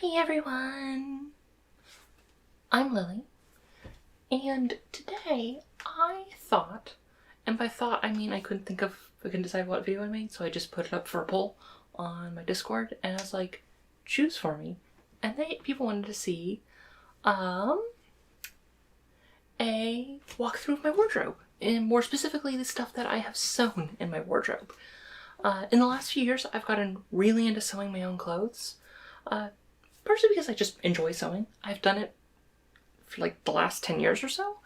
Hey everyone! I'm Lily, and today I thought, and by thought I mean I couldn't decide what video I made, so I just put it up for a poll on my Discord, and I was like, choose for me. And people wanted to see a walkthrough of my wardrobe, and more specifically the stuff that I have sewn in my wardrobe. In the last few years I've gotten really into sewing my own clothes. Partially because I just enjoy sewing. I've done it for like the last 10 years or so.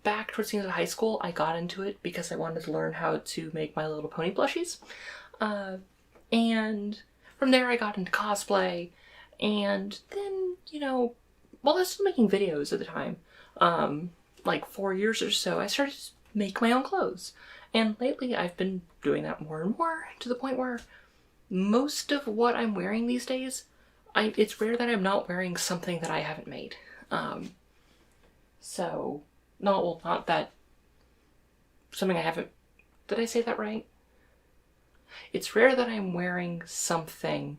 Back towards the end of high school, I got into it because I wanted to learn how to make My Little Pony plushies. And from there I got into cosplay, and then, while I was still making videos at the time, like 4 years or so, I started to make my own clothes. And lately I've been doing that more and more, to the point where most of what I'm wearing these days, it's rare that I'm not wearing something that I haven't made. Not that something I haven't, did I say that right? It's rare that I'm wearing something,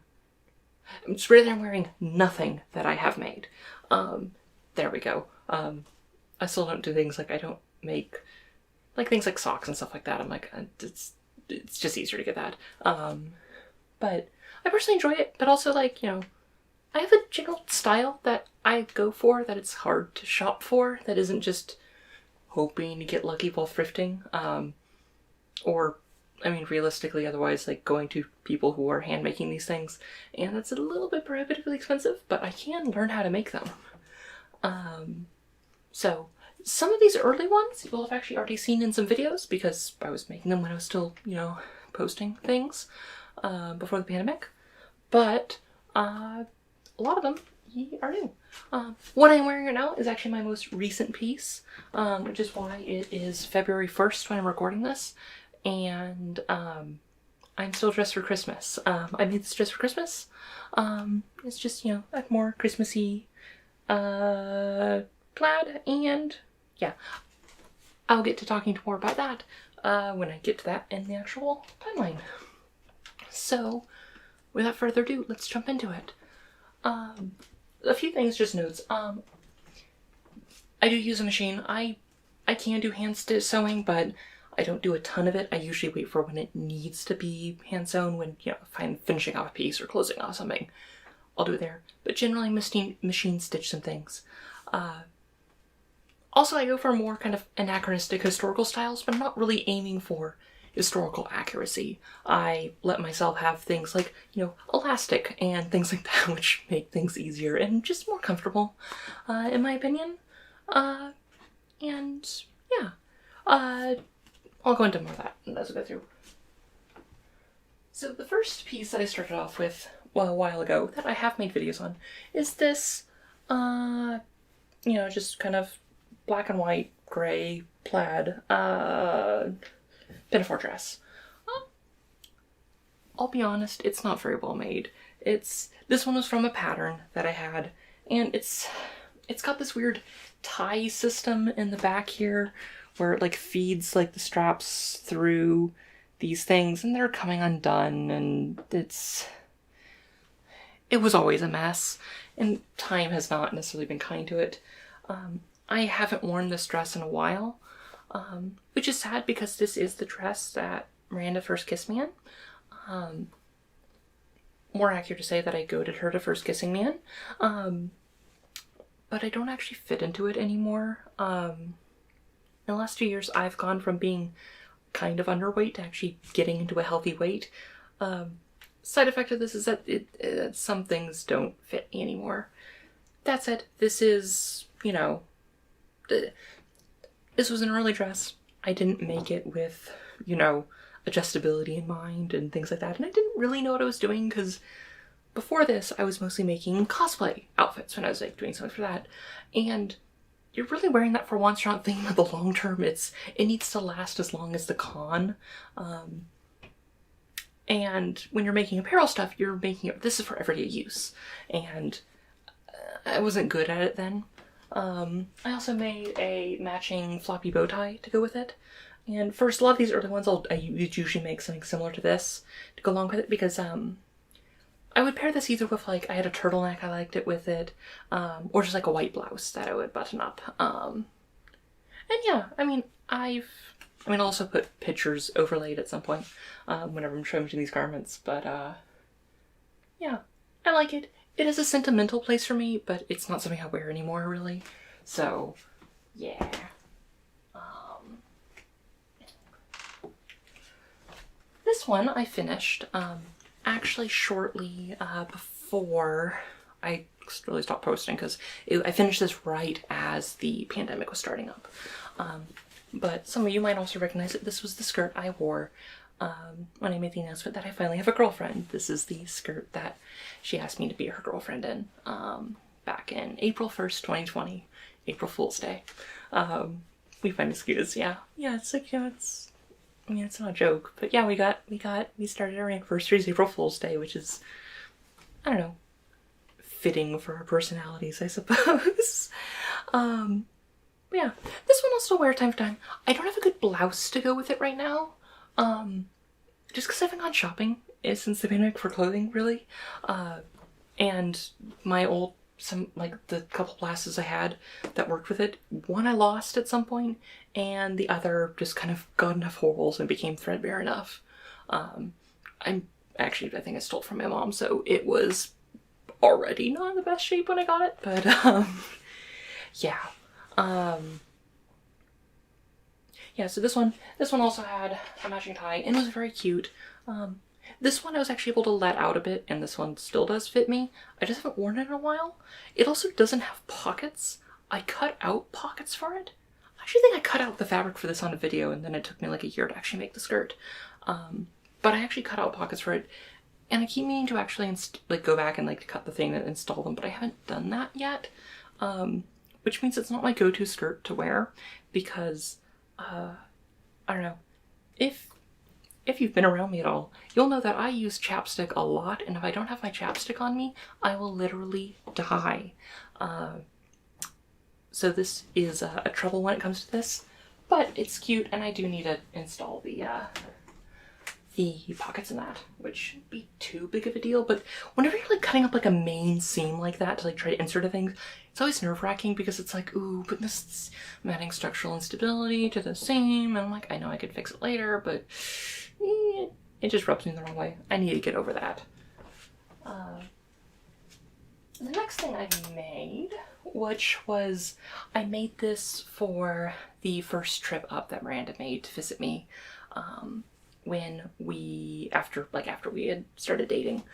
it's rare that I'm wearing nothing that I have made. There we go. I still don't do things like, I don't make, like things like socks and stuff like that. I'm like, it's just easier to get that. But I personally enjoy it, but also I have a general style that I go for, that it's hard to shop for, that isn't just hoping to get lucky while thrifting. Realistically, otherwise, going to people who are hand making these things, and that's a little bit prohibitively expensive, but I can learn how to make them. So some of these early ones you'll have actually already seen in some videos, because I was making them when I was still, posting things before the pandemic. But a lot of them are new. What I'm wearing right now is actually my most recent piece, which is why it is February 1st when I'm recording this, and I'm still dressed for Christmas. I made this dress for Christmas. It's just, a more Christmassy plaid, and yeah, I'll get to talking more about that when I get to that in the actual timeline. So, without further ado, let's jump into it. A few things, just notes. I do use a machine. I can do hand stitch sewing, but I don't do a ton of it. I usually wait for when it needs to be hand sewn, when, if I'm finishing off a piece or closing off something, I'll do it there. But generally, machine stitch some things. Also, I go for more kind of anachronistic historical styles, but I'm not really aiming for historical accuracy. I let myself have things like, elastic and things like that, which make things easier and just more comfortable, in my opinion. And yeah, I'll go into more of that as we go through. So the first piece that I started off with, a while ago, that I have made videos on, is this, just kind of black and white, gray, plaid, Pinafore dress. I'll be honest, it's not very well made. This one was from a pattern that I had, and it's got this weird tie system in the back here, where it feeds the straps through these things, and they're coming undone, and it was always a mess, and time has not necessarily been kind to it. I haven't worn this dress in a while, which is sad because this is the dress that Miranda first kissed me in. More accurate to say that I goaded her to first kissing me in. But I don't actually fit into it anymore. In the last 2 years, I've gone from being kind of underweight to actually getting into a healthy weight. Side effect of this is that some things don't fit me anymore. That said, this is, this was an early dress. I didn't make it with, adjustability in mind and things like that. And I didn't really know what I was doing, because before this, I was mostly making cosplay outfits when I was doing something for that. And you're really wearing that for once. You're not thinking about the long term. It needs to last as long as the con. And when you're making apparel stuff, you're making it, this is for everyday use. And I wasn't good at it then. I also made a matching floppy bow tie to go with it. And first, a lot of these early ones, I usually make something similar to this to go along with it, because I would pair this either with like, I had a turtleneck, I liked it with it, or just like a white blouse that I would button up. And yeah, I mean, I'll also put pictures overlaid at some point, whenever I'm showing these garments, but yeah, I like it. It is a sentimental place for me, but it's not something I wear anymore, really. So, yeah. This one I finished, actually shortly before I really stopped posting, because I finished this right as the pandemic was starting up. But some of you might also recognize it. This was the skirt I wore when I made the announcement that I finally have a girlfriend. This is the skirt that she asked me to be her girlfriend in back in April 1st, 2020, April Fool's Day. We find excuses, yeah. Yeah, it's like, you know, it's not a joke, but yeah, we started our anniversary's April Fool's Day, which is, I don't know, fitting for our personalities, I suppose. But yeah, this one I'll still wear time to time. I don't have a good blouse to go with it right now, just because I haven't gone shopping since the pandemic for clothing, really. And my the couple blouses I had that worked with it, one I lost at some point, and the other just kind of got enough holes and became threadbare enough. I think I stole it from my mom, so it was already not in the best shape when I got it, but yeah. Yeah, so this one also had a matching tie and was very cute. This one I was actually able to let out a bit, and this one still does fit me. I just haven't worn it in a while. It also doesn't have pockets. I cut out pockets for it. I actually think I cut out the fabric for this on a video, and then it took me like a year to actually make the skirt. But I actually cut out pockets for it, and I keep meaning to actually go back and like cut the thing and install them, but I haven't done that yet. Which means it's not my go-to skirt to wear, because I don't know, if you've been around me at all, you'll know that I use chapstick a lot, and if I don't have my chapstick on me, I will literally die. So this is a trouble when it comes to this, but it's cute, and I do need to install the pockets in that, which shouldn't be too big of a deal, but whenever you're like cutting up like a main seam like that to like try to insert a thing, it's always nerve-wracking, because it's like, ooh, but this, I'm adding structural instability to the seam, and I'm like, I know I could fix it later, but it just rubs me the wrong way. I need to get over that. The next thing I made, which was, I made this for the first trip up that Miranda made to visit me, after we had started dating.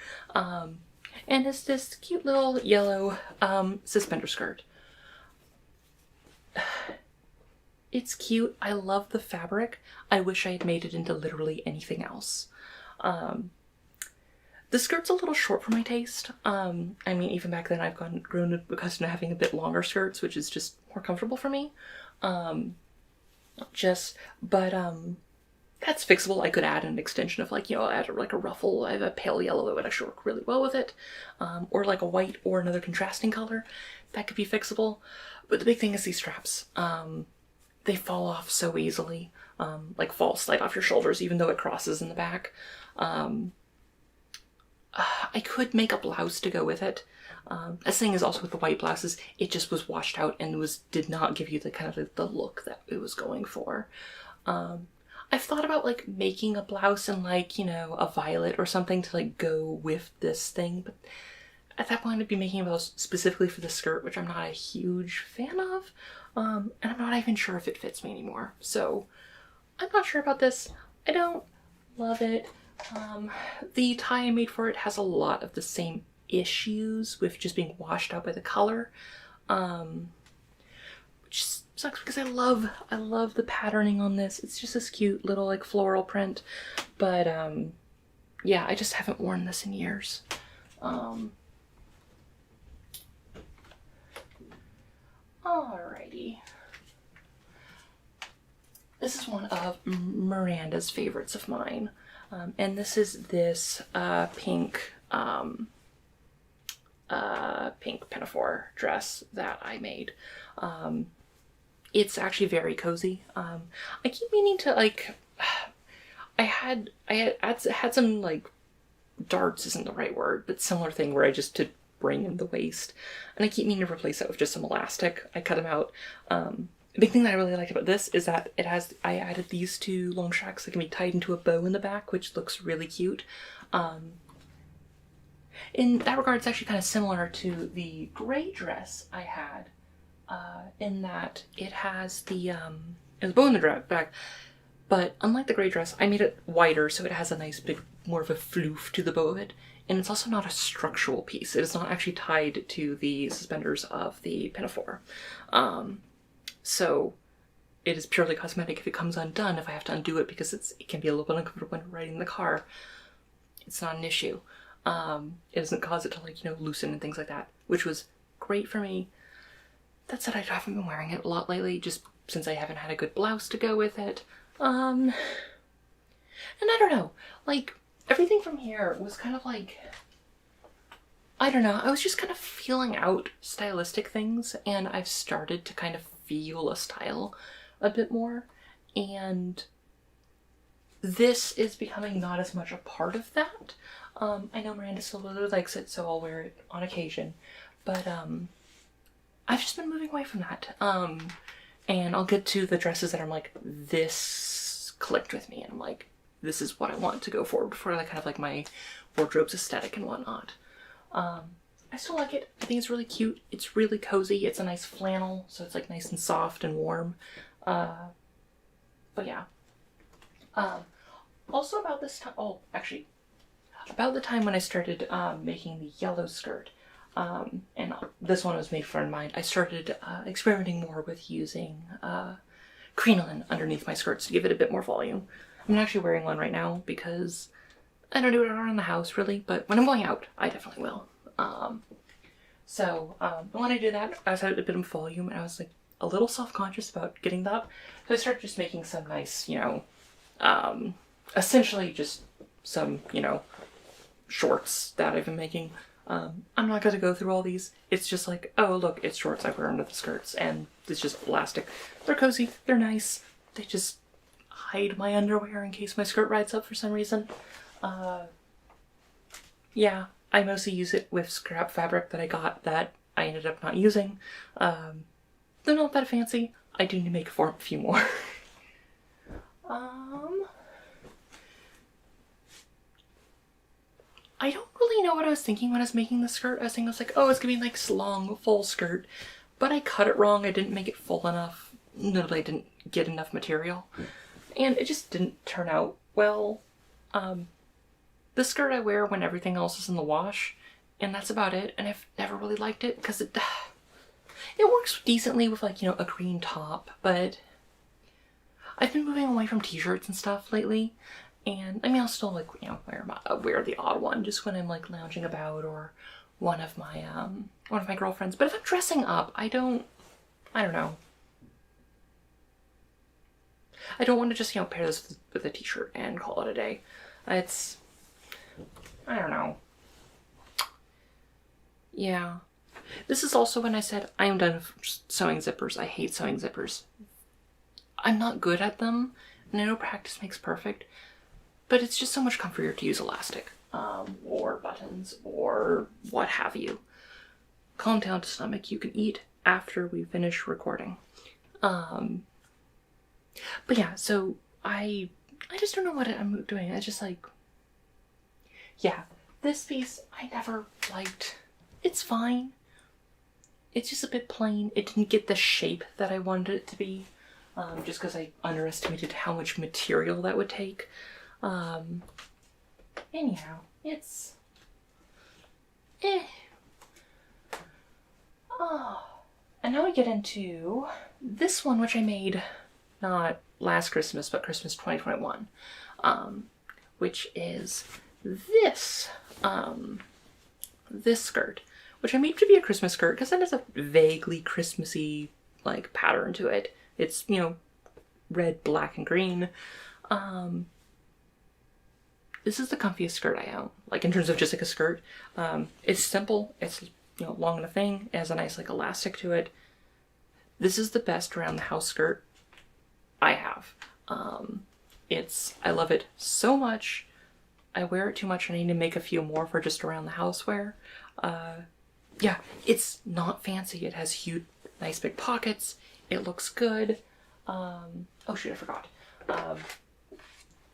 And it's this cute little yellow suspender skirt. It's cute. I love the fabric. I wish I had made it into literally anything else. The skirt's a little short for my taste. I mean, even back then I've grown accustomed to having a bit longer skirts, which is just more comfortable for me. That's fixable. I could add an extension of add like a ruffle. I have a pale yellow that would actually work really well with it. Or like a white or another contrasting color. That could be fixable. But the big thing is these straps. They fall off so easily. Like fall slide off your shoulders even though it crosses in the back. I could make a blouse to go with it. This thing is also with the white blouses. It just was washed out and did not give you the kind of the look that it was going for. I've thought about like making a blouse in a violet or something to go with this thing, but at that point I'd be making a blouse specifically for the skirt, which I'm not a huge fan of, and I'm not even sure if it fits me anymore. So I'm not sure about this. I don't love it. The tie I made for it has a lot of the same issues with just being washed out by the color, which sucks because I love the patterning on this. It's just this cute little floral print, but yeah, I just haven't worn this in years. Alrighty. This is one of Miranda's favorites of mine, and this is this pink Pinafore dress that I made. It's actually very cozy. I keep meaning to I had some darts isn't the right word, but similar thing where I just did bring in the waist. And I keep meaning to replace that with just some elastic. I cut them out. The big thing that I really like about this is that I added these two long shacks that can be tied into a bow in the back, which looks really cute. In that regard, it's actually kind of similar to the gray dress I had, in that it has the bow in the back, but unlike the gray dress, I made it wider so it has a nice big, more of a floof to the bow of it, and it's also not a structural piece. It is not actually tied to the suspenders of the Pinafore. So it is purely cosmetic. If it comes undone, if I have to undo it because it can be a little bit uncomfortable when riding in the car, it's not an issue. It doesn't cause it to, like, you know, loosen and things like that, which was great for me. That said, I haven't been wearing it a lot lately, just since I haven't had a good blouse to go with it. And I don't know, like, everything from here was kind of like, I don't know, I was just kind of feeling out stylistic things, and I've started to kind of feel a style a bit more, and this is becoming not as much a part of that. I know Miranda still really likes it, so I'll wear it on occasion, but I've just been moving away from that. And I'll get to the dresses that I'm like, this clicked with me, and I'm like, this is what I want to go for like kind of like my wardrobe's aesthetic and whatnot. I still like it. I think it's really cute. It's really cozy. It's a nice flannel, so it's like nice and soft and warm. But yeah. Also about this time, about the time when I started making the yellow skirt, and this one was made for a friend of mine, I started experimenting more with using crinoline underneath my skirts to give it a bit more volume. I'm actually wearing one right now because I don't do it around the house really, but when I'm going out, I definitely will. When I did that, I was at a bit of volume, and I was like a little self-conscious about getting that, so I started just making some nice, you know, essentially just some, you know, shorts that I've been making. I'm not going to go through all these. It's just like, oh look, it's shorts I wear under the skirts, and it's just elastic. They're cozy, they're nice, they just hide my underwear in case my skirt rides up for some reason. Yeah, I mostly use it with scrap fabric that I got that I ended up not using. They're not that fancy. I do need to make a few more. I don't really know what I was thinking when I was making the skirt. I was like, oh, it's gonna be like long, full skirt. But I cut it wrong. I didn't make it full enough. Literally, I didn't get enough material. And it just didn't turn out well. The skirt I wear when everything else is in the wash, and that's about it. And I've never really liked it because it works decently with, like, you know, a green top, but I've been moving away from t-shirts and stuff lately. And I mean, I'll still, like, you know, wear the odd one just when I'm like lounging about, or one of my girlfriends. But if I'm dressing up, I don't know. I don't want to just, you know, pair this with a t-shirt and call it a day. I don't know. Yeah. This is also when I said I am done with sewing zippers. I hate sewing zippers. I'm not good at them, and I know practice makes perfect, but it's just so much comforter to use elastic, or buttons, or what have you. Calm down, stomach. You can eat after we finish recording. But yeah, so I just don't know what I'm doing. I just like, yeah, this piece I never liked. It's fine. It's just a bit plain. It didn't get the shape that I wanted it to be, just because I underestimated how much material that would take. Anyhow, it's Oh. And now we get into this one, which I made not last Christmas, but Christmas 2021, which is this, this skirt, which I made to be a Christmas skirt because it has a vaguely Christmassy, like, pattern to it. It's, you know, red, black, and green. This is the comfiest skirt I own, like, in terms of just like a skirt. It's simple. It's, you know, long enough thing. It has a nice, like, elastic to it. This is the best around the house skirt I have. I love it so much. I wear it too much and I need to make a few more for just around the house wear. Yeah, it's not fancy. It has huge, nice big pockets. It looks good. Oh shoot, I forgot.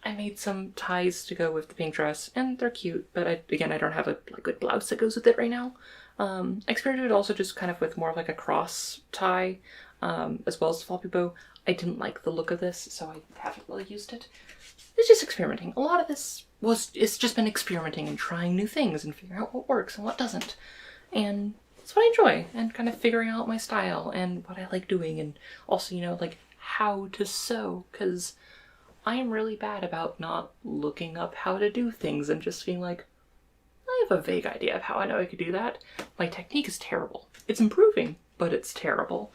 I made some ties to go with the pink dress, and they're cute, but again, I don't have a good blouse that goes with it right now. I experimented also just kind of with more of like a cross tie, as well as the floppy bow. I didn't like the look of this, so I haven't really used it. It's just experimenting. A lot of this it's just been experimenting and trying new things and figuring out what works and what doesn't. And that's what I enjoy, and kind of figuring out my style and what I like doing, and also, you know, like how to sew, because I am really bad about not looking up how to do things and just being like, I have a vague idea of how I know I could do that. My technique is terrible. It's improving, but it's terrible.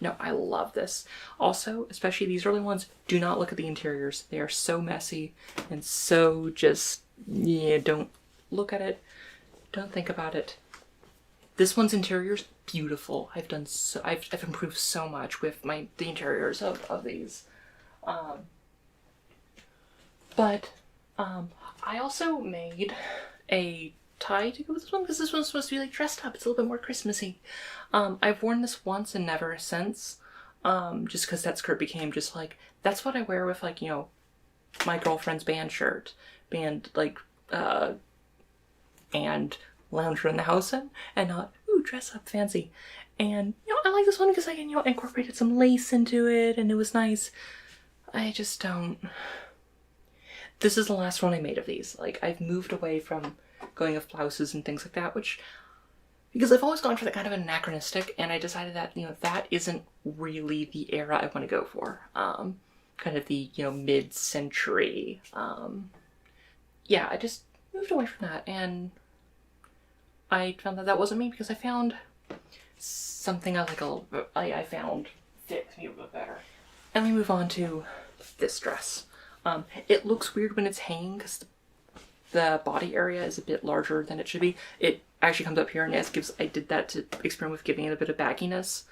No, I love this. Also, especially these early ones, do not look at the interiors. They are so messy and so just, yeah, don't look at it. Don't think about it. This one's interior's beautiful. I've improved so much with the interiors of these. I also made a tie to go with this one because this one's supposed to be like dressed up. It's a little bit more Christmassy. I've worn this once and never since. Just because that skirt became just like, that's what I wear with, like, you know, my girlfriend's band shirt, and lounge around the house in, and not, ooh, dress up fancy. And, you know, I like this one because I, you know, incorporated some lace into it and it was nice. I just don't. This is the last one I made of these. Like, I've moved away from going with blouses and things like that, because I've always gone for that kind of anachronistic, and I decided that, you know, that isn't really the era I want to go for. Kind of the, you know, mid-century. Yeah, I just moved away from that, and I found that wasn't me, because I found something I like a little bit, I found fits me a bit better. And we move on to this dress. It looks weird when it's hanging because the body area is a bit larger than it should be. It actually comes up here, and I did that to experiment with giving it a bit of bagginess.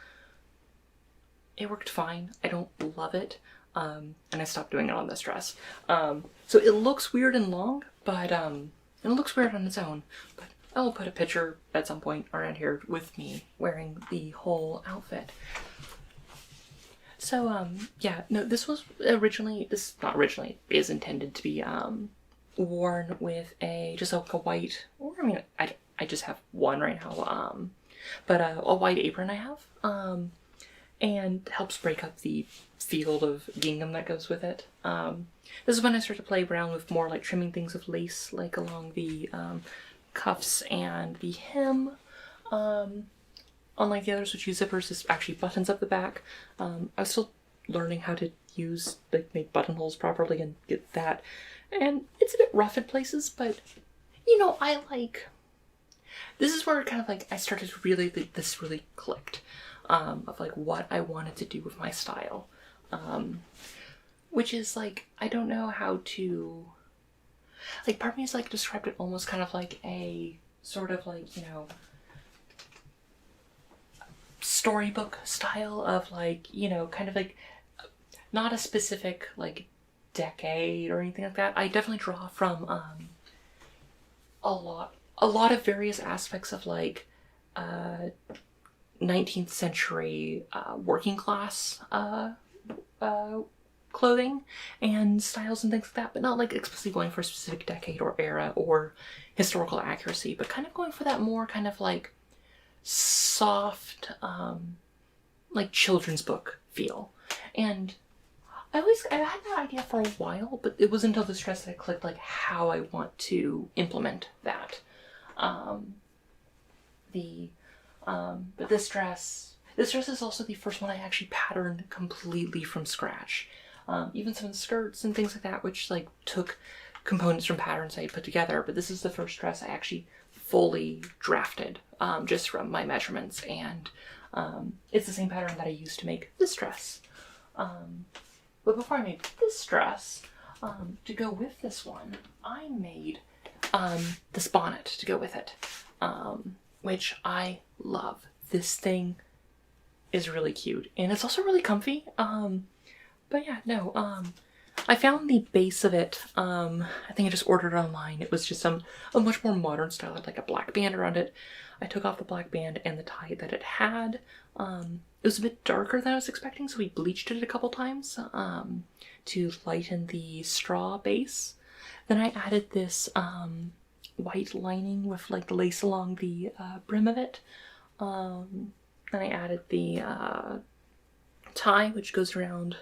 It worked fine. I don't love it. And I stopped doing it on this dress. So it looks weird and long, but it looks weird on its own. But I will put a picture at some point around here with me wearing the whole outfit. So, yeah, no, this was not originally, is intended to be, worn with just like a white, or I mean, I just have one right now, but a white apron I have, and helps break up the field of gingham that goes with it. This is when I start to play around with more like trimming things of lace, like along the, cuffs and the hem. Unlike the others which use zippers, this actually buttons up the back. I was still learning how to make buttonholes properly and get that. And it's a bit rough in places, but, you know, this is where kind of like I started to really, this really clicked, of like what I wanted to do with my style. Which is like, I don't know how to, like, part of me is like described it almost kind of like a sort of like, you know, storybook style of like, you know, kind of like not a specific like decade or anything like that. I definitely draw from a lot of various aspects of like 19th century working class clothing and styles and things like that, but not like explicitly going for a specific decade or era or historical accuracy, but kind of going for that more kind of like soft, like children's book feel. And I had that idea for a while, but it wasn't until this dress that I clicked like how I want to implement that. But this dress is also the first one I actually patterned completely from scratch. Even some of the skirts and things like that, which like took components from patterns I had put together, but this is the first dress I actually fully drafted, just from my measurements, and it's the same pattern that I used to make this dress. But before I made this dress, to go with this one, I made this bonnet to go with it, which I love. This thing is really cute, and it's also really comfy. But yeah, no, I found the base of it, I think I just ordered it online. It was just a much more modern style. It had like a black band around it. I took off the black band and the tie that it had. It was a bit darker than I was expecting, so we bleached it a couple times to lighten the straw base. Then I added this white lining with like the lace along the brim of it. Then I added the tie, which goes around,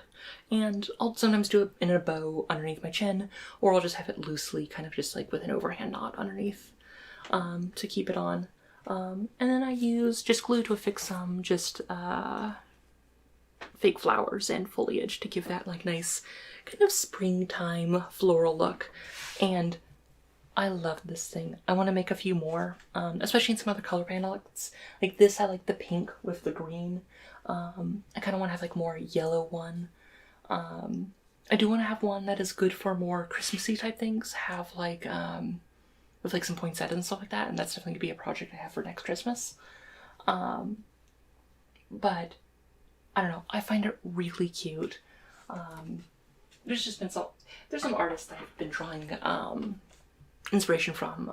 and I'll sometimes do it in a bow underneath my chin, or I'll just have it loosely, kind of just like with an overhand knot underneath to keep it on. And then I use just glue to affix some just fake flowers and foliage to give that like nice kind of springtime floral look. And I love this thing. I want to make a few more, especially in some other color palettes. Like this, I like the pink with the green. I kind of want to have like more yellow one. I do want to have one that is good for more Christmassy type things. Have like, with like some poinsettias and stuff like that. And that's definitely going to be a project I have for next Christmas. But I don't know. I find it really cute. There's just been there's some artists that I've been drawing, inspiration from.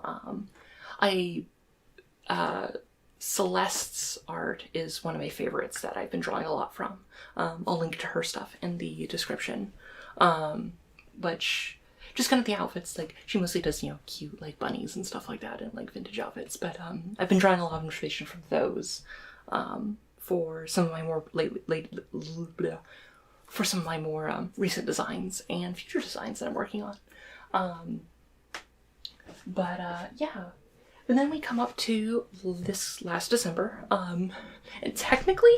Celeste's art is one of my favorites that I've been drawing a lot from. I'll link to her stuff in the description. But just kind of the outfits, like she mostly does, you know, cute like bunnies and stuff like that and like vintage outfits. But I've been drawing a lot of inspiration from those for some of my more recent designs and future designs that I'm working on. Yeah. And then we come up to this last December, and technically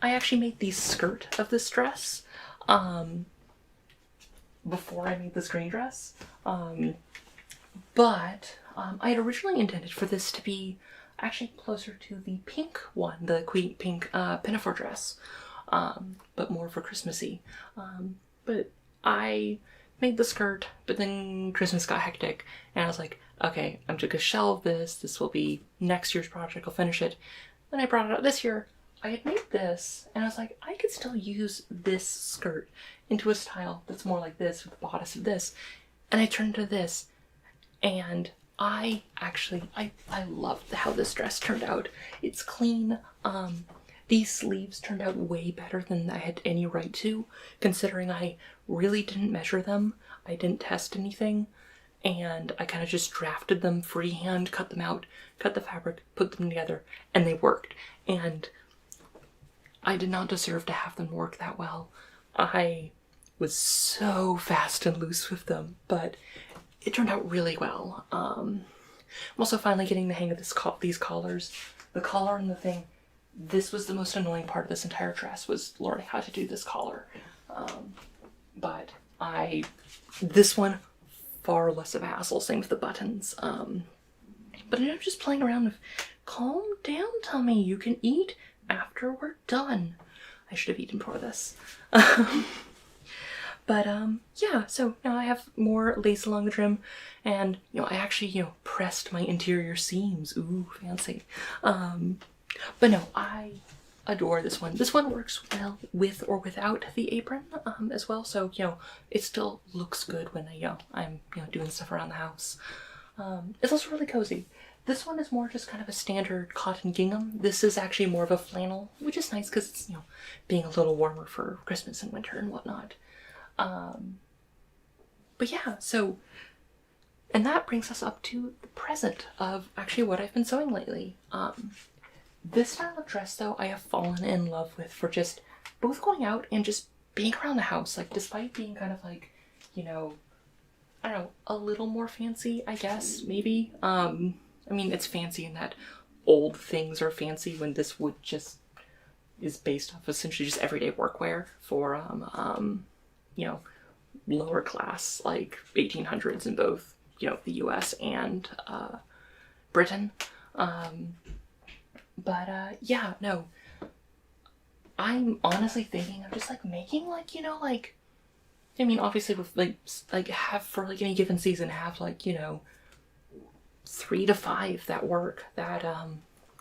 I actually made the skirt of this dress before I made this green dress, but I had originally intended for this to be actually closer to the pink one, the queen pink Pinafore dress, but more for Christmassy. But I made the skirt, but then Christmas got hectic, and I was like, okay, I'm just gonna shelve this. This will be next year's project. I'll finish it. Then I brought it out this year. I had made this, and I was like, I could still use this skirt into a style that's more like this with the bodice of this. And I turned to this, and I loved how this dress turned out. It's clean. These sleeves turned out way better than I had any right to, considering I really didn't measure them. I didn't test anything, and I kind of just drafted them freehand, cut them out, cut the fabric, put them together, and they worked. And I did not deserve to have them work that well. I was so fast and loose with them, but it turned out really well. I'm also finally getting the hang of these collars. The collar and the thing, this was the most annoying part of this entire dress, was learning how to do this collar. But this one, far less of a hassle, same with the buttons. But I'm just playing around with, calm down, Tummy, you can eat after we're done. I should have eaten before this. But yeah, so now I have more lace along the trim, and I actually pressed my interior seams. Ooh, fancy. But no, I adore this one. This one works well with or without the apron as well, so it still looks good when I'm doing stuff around the house. It's also really cozy. This one is more just kind of a standard cotton gingham. This is actually more of a flannel, which is nice because it's being a little warmer for Christmas and winter and whatnot. But yeah, so, and that brings us up to the present of actually what I've been sewing lately. This style of dress, though, I have fallen in love with for just both going out and just being around the house. Like, despite being kind of like, I don't know, a little more fancy, I guess, maybe. I mean, it's fancy in that old things are fancy when this would just is based off essentially just everyday workwear for, lower class, like 1800s in both, the US and Britain. Yeah, no. I'm honestly thinking of just, making, I mean, obviously with, have for, any given season, have, 3 to 5 that work, that,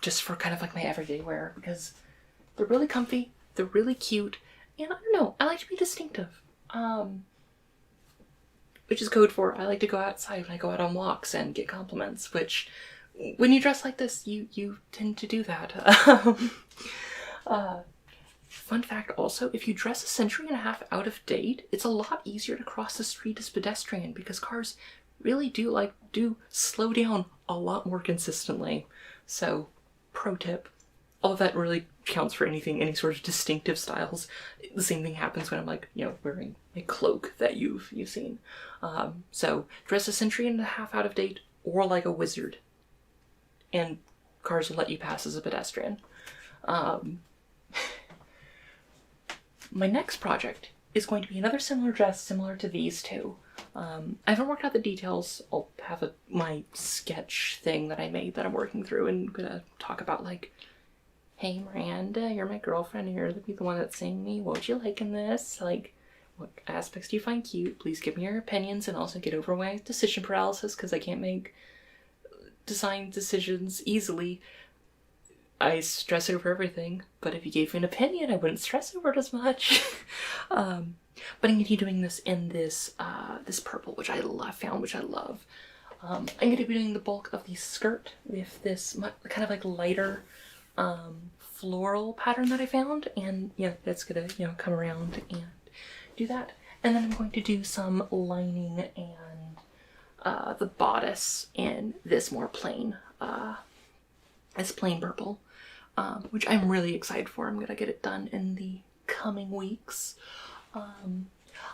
just for kind of, my everyday wear, because they're really comfy, they're really cute, and I don't know, I like to be distinctive. which is code for I like to go outside when I go out on walks and get compliments, which when you dress like this, you tend to do that. Fun fact also, if you dress a century and a half out of date, it's a lot easier to cross the street as pedestrian because cars really do slow down a lot more consistently. So, pro tip. All of that really counts for anything, any sort of distinctive styles. The same thing happens when I'm like, you know, wearing a cloak that you've seen. So dress a century and a half out of date or like a wizard, and cars will let you pass as a pedestrian. My next project is going to be another similar dress, similar to these two. I haven't worked out the details. I'll have my sketch thing that I made that I'm working through and gonna talk about, like, hey Miranda, you're my girlfriend and you're the one that's seeing me. What would you like in this? Like, what aspects do you find cute? Please give me your opinions and also get over my decision paralysis because I can't make design decisions easily. I stress over everything, but if you gave me an opinion, I wouldn't stress over it as much. But I'm going to be doing this in this this purple, which I found, which I love. I'm going to be doing the bulk of the skirt with this kind of like lighter floral pattern that I found, and yeah, that's gonna, you know, come around and do that. And then I'm going to do some lining and the bodice in this more plain, this plain purple. Which I'm really excited for. I'm gonna get it done in the coming weeks. I'm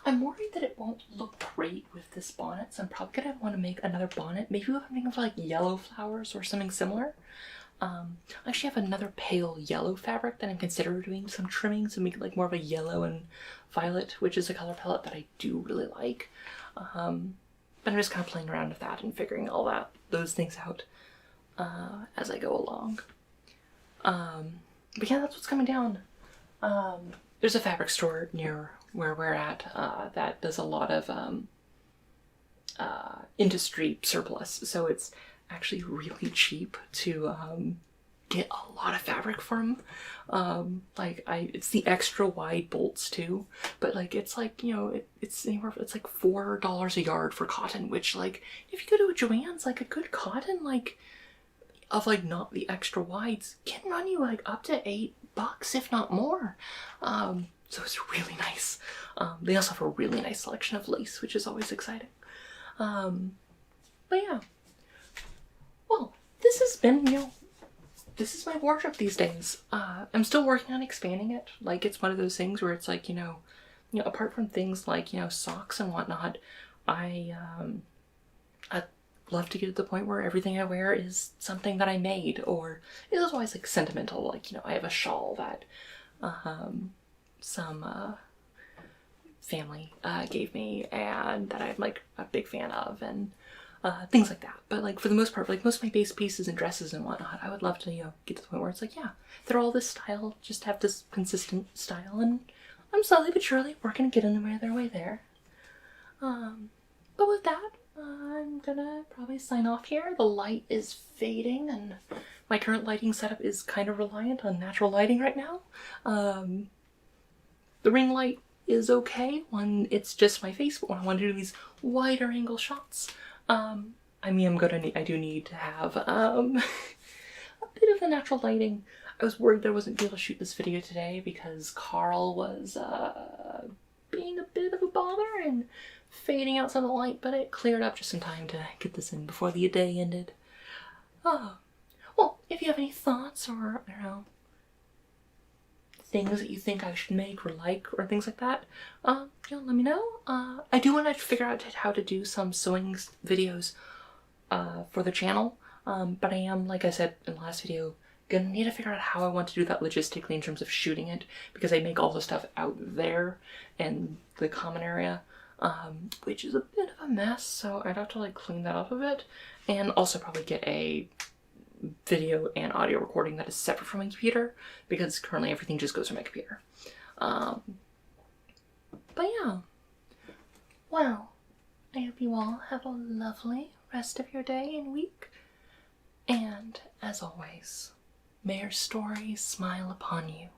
worried that it won't look great with this bonnet, so I'm probably gonna want to make another bonnet, maybe with something of like yellow flowers or something similar. I actually have another pale yellow fabric that I'm considering doing some trimming to make it like more of a yellow and violet, which is a color palette that I do really like. But I'm just kind of playing around with that and figuring all those things out as I go along. But yeah, that's what's coming down. There's a fabric store near where we're at that does a lot of industry surplus, so it's actually really cheap to get a lot of fabric from. It's the extra wide bolts too, but like it's like, you know, it's anywhere, it's like $4 a yard for cotton, which, like, if you go to a Joann's, like a good cotton, like of like not the extra wides, can run you like up to $8, if not more. So it's really nice. They also have a really nice selection of lace, which is always exciting. But yeah. Well, this has been, you know, this is my wardrobe these days. I'm still working on expanding it. Like, it's one of those things where it's like, you know, apart from things like, you know, socks and whatnot, I'd love to get to the point where everything I wear is something that I made, or is always like sentimental. Like, you know, I have a shawl that some family gave me and that I'm like a big fan of, and things like that. But like, for the most part, like most of my base pieces and dresses and whatnot, I would love to, you know, get to the point where it's like, yeah, they're all this style, just have this consistent style, and I'm slowly but surely working to get in their way there. But with that, I'm gonna probably sign off here. The light is fading and my current lighting setup is kind of reliant on natural lighting right now. The ring light is okay when it's just my face, but when I want to do these wider angle shots, I mean, I do need to have a bit of the natural lighting. I was worried that I wasn't able to shoot this video today because Carl was being a bit of a bother and fading out some of the light, but it cleared up just in time to get this in before the day ended. Oh, well, if you have any thoughts or, I don't know, things that you think I should make or like or things like that, you know, let me know. I do want to figure out how to do some sewing videos for the channel, but I am, like I said in the last video, gonna need to figure out how I want to do that logistically in terms of shooting it, because I make all the stuff out there in the common area, which is a bit of a mess, so I'd have to like clean that up a bit, and also probably get a video and audio recording that is separate from my computer, because currently everything just goes from my computer. But yeah, well, I hope you all have a lovely rest of your day and week, and as always, may your stories smile upon you.